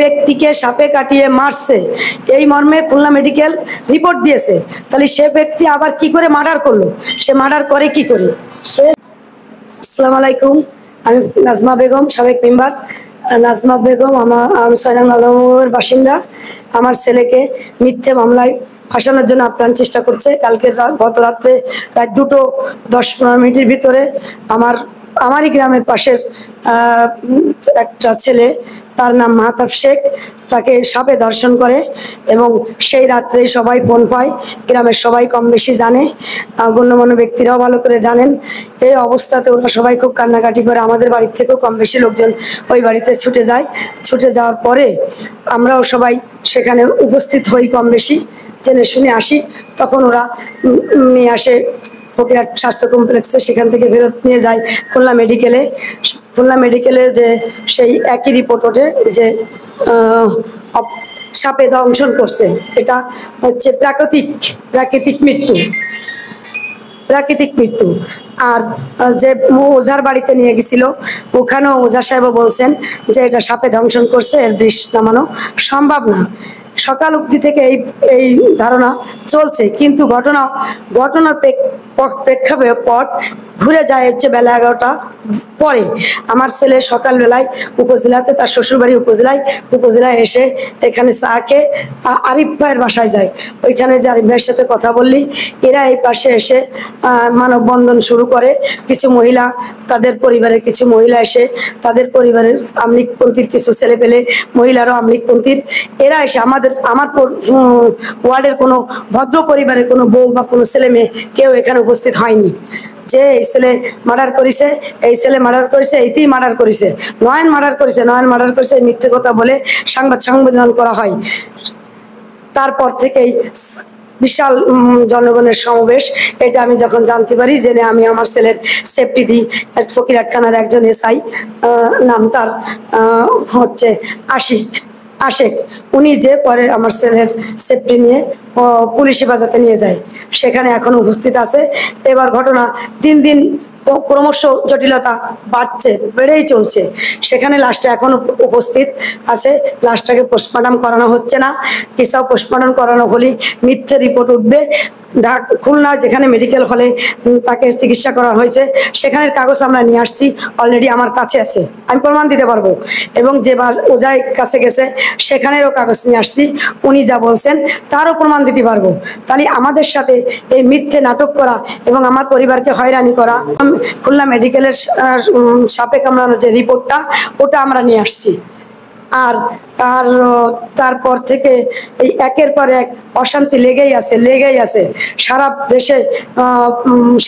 ব্যক্তিকে সাপে কাটিয়ে মারছে এই মর্মে খুলনা মেডিকেল রিপোর্ট দিয়েছে, তাহলে সে ব্যক্তি আবার কি করে মার্ডার করলো? সে মার্ডার করে কি করে? সে আসসালামু আলাইকুম, আমি নাজমা বেগম, সাবেক মেম্বার নাজমা বেগম। আমি ৬ নং আলমনগরের বাসিন্দা। আমার ছেলেকে মিথ্যে মামলায় ফাঁসানোর জন্য আপ্রাণ চেষ্টা করছে। কালকে গত রাত্রে প্রায় 2:10-15 ভিতরে আমারই গ্রামের পাশের একটা ছেলে, তার নাম মাহতাব শেখ, তাকে সাপে ধর্ষণ করে এবং সেই রাত্রে সবাই ফোন পায়, গ্রামের সবাই কম বেশি জানে, গণ্যমান্য ব্যক্তিরাও ভালো করে জানেন। এই অবস্থাতে ওরা সবাই খুব কান্নাকাটি করে, আমাদের বাড়ির থেকেও কম বেশি লোকজন ওই বাড়িতে ছুটে যায়। ছুটে যাওয়ার পরে আমরাও সবাই সেখানে উপস্থিত হই, কম বেশি জেনে শুনে আসি। তখন ওরা নিয়ে আসে ফকিরহাট স্বাস্থ্য কমপ্লেক্সে, সেখান থেকে ফেরত নিয়ে যায় খুলনা মেডিকেলে। খুলনা মেডিকেলে যে সেই একই রিপোর্ট ওঠে যে সাপে দংশন করছে। এটা হচ্ছে প্রাকৃতিক মৃত্যু। আর যে ওঝার বাড়িতে নিয়ে গেছিল, ওখানেও ওঝা সাহেব বলছেন যে এটা সাপে দংশন করছে, এর বিষ নামানো সম্ভব না। সকাল অবধি থেকে এই ধারণা চলছে, কিন্তু ঘটনার প্রেক্ষাপট ঘুরে যায় হচ্ছে বেলা 11টা পরে। আমার ছেলে সকালবেলায় উপজেলাতে, তার শ্বশুরবাড়ি উপজেলায় এসে এখানে চা খেয়ে আরিফ ভাইয়ের বাসায় যায়। ওইখানে যে আরিফ ভাইয়ের সাথে কথা বললি, এরা এই পাশে এসে মানববন্ধন শুরু করে। কিছু মহিলা, তাদের পরিবারের কিছু মহিলা এসে, তাদের পরিবারের আমলিকপন্থীর কিছু ছেলে পেলে, মহিলারাও আমলিকপন্থীর, এরা এসে আমার ওয়ার্ডের কোনো ভদ্র পরিবারের কোনো বউ বা কোনো ছেলে মেয়ে কেউ এখানে উপস্থিত হয়নি। যে এই ছেলে মার্ডার করেছে, এইতেই মার্ডার করেছে, নয়ন মার্ডার করেছে মিথ্যে কথা বলে সংবাদ করা হয়। তারপর থেকেই বিশাল জনগণের সমাবেশ। এটা আমি যখন জানতে পারি, জেনে আমি আমার ছেলের সেফটি দিই। ফকিরহাট থানার একজন এসআই, নাম তার হচ্ছে আশেক, উনি যে পরে আমার ছেলের সেফটি নিয়ে পুলিশি বাজাতে নিয়ে যায়, সেখানে এখনো উপস্থিত আছে। এবার ঘটনা দিন দিন ক্রমশ জটিলতা বেড়েই চলছে। সেখানে লাশটা এখনো উপস্থিত আছে, লাশটাকে পোস্টমর্টম করানো হচ্ছে না। কিসাও পোস্টমর্টম করানো হলে মিথ্যে রিপোর্ট উঠবে। খুলনা যেখানে মেডিকেল হলে তাকে চিকিৎসা করা হয়েছে, সেখানের কাগজ আমরা নিয়ে আসছি, অলরেডি আমার কাছে আছে, আমি প্রমাণ দিতে পারবো। এবং যে ওজার কাছে গেছে সেখানেরও কাগজ নিয়ে আসছি, উনি যা বলছেন তারও প্রমাণ দিতে পারবো। তাহলে আমাদের সাথে এই মিথ্যে নাটক করা এবং আমার পরিবারকে হয়রানি করা, খুলনা মেডিকেলের সাপে কামড়ানোর যে রিপোর্টটা, ওটা আমরা নিয়ে আসছি। আর তারপর থেকে এই একের পর এক অশান্তি লেগেই আছে। সারা দেশে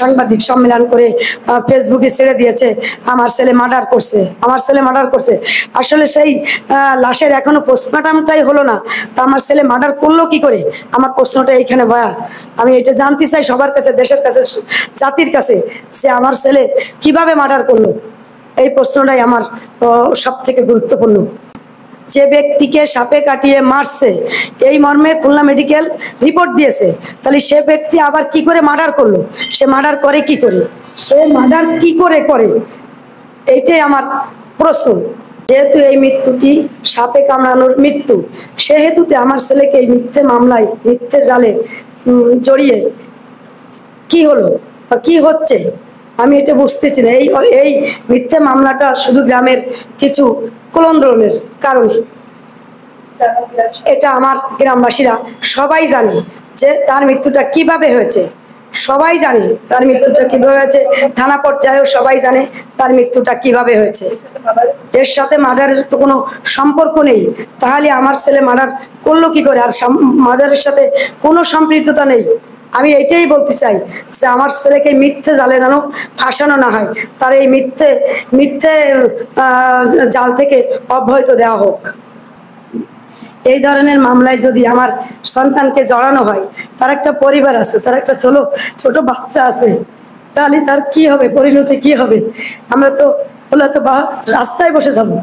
সাংবাদিক সম্মেলন করে ফেসবুকে ছেড়ে দিয়েছে আমার ছেলে মার্ডার করছে। আসলে সেই লাশের এখনো পোস্টমর্টমটাই হলো না, তা আমার ছেলে মার্ডার করলো কি করে? আমার প্রশ্নটা এইখানে ভয়া। আমি এটা জানতে চাই সবার কাছে, দেশের কাছে, জাতির কাছে, যে আমার ছেলে কিভাবে মার্ডার করলো। এই প্রশ্নটাই আমার সব থেকে গুরুত্বপূর্ণ। যে ব্যক্তিকে সাপে কাটিয়ে মারছে এই মর্মে খুলনা মেডিকেল রিপোর্ট দিয়েছে, তাহলে সে ব্যক্তি আবার কি করে মার্ডার করলো? সে মার্ডার করে কি করে? এইটাই আমার প্রশ্ন। যেহেতু এই মৃত্যুটি সাপে কামড়ানোর মৃত্যু, সেহেতুতে আমার ছেলেকে এই মিথ্যে মামলায়, মিথ্যে জালে জড়িয়ে কি হলো বা কি হচ্ছে আমি এটা বুঝতেছি না। এই মিথ্যে মামলাটা শুধু গ্রামের কিছু কুলন্দ্রনের কারণে। এটা আমার গ্রামবাসীরা সবাই জানে যে তার মৃত্যুটা কিভাবে হয়েছে, থানা পর্যায়েও সবাই জানে তার মৃত্যুটা কিভাবে হয়েছে। এর সাথে মার্ডারের তো কোনো সম্পর্ক নেই, তাহলে আমার ছেলে মার্ডার করলো কি করে? আর মার্ডারের সাথে কোনো সম্পৃক্ততা নেই। আমি এটাই বলতে চাই যে আমার ছেলেকে মিথ্যে জালে যেন ফাঁসানো না হয়, তার এই মিথ্যে জাল থেকে অব্যাহত দেওয়া হোক। এই ধরনের মামলায় যদি আমার সন্তানকে জড়ানো হয়, তার একটা পরিবার আছে, তার একটা ছোট বাচ্চা আছে, তাহলে তার কি হবে, পরিণতি কি হবে? আমরা তো রাস্তায় বসে যাবো।